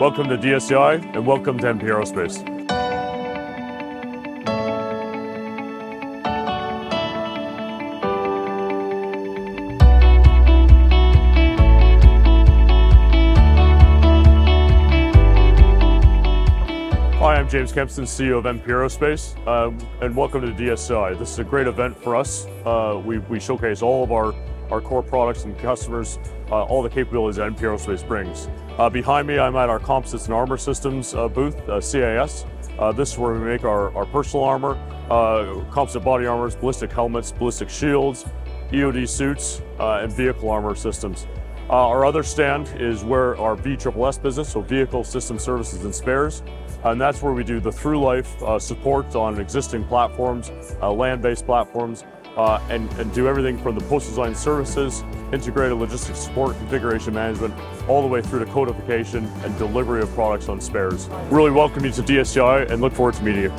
Welcome to DSEI and welcome to NP Aerospace. Hi, I'm James Kempston, CEO of NP Aerospace, and welcome to DSEI. This is a great event for us. We showcase all of our core products and customers, all the capabilities that NP Aerospace brings. Behind me, I'm at our Composites and Armour Systems booth, CAS. This is where we make our personal armor, composite body armors, ballistic helmets, ballistic shields, EOD suits, and vehicle armor systems. Our other stand is where our VSSS business, so Vehicle System Services and Spares, and that's where we do the through-life support on existing platforms, land-based platforms, and do everything from the post-design services, integrated logistics support, configuration management, all the way through to codification and delivery of products on spares. Really welcome you to DSEI and look forward to meeting you.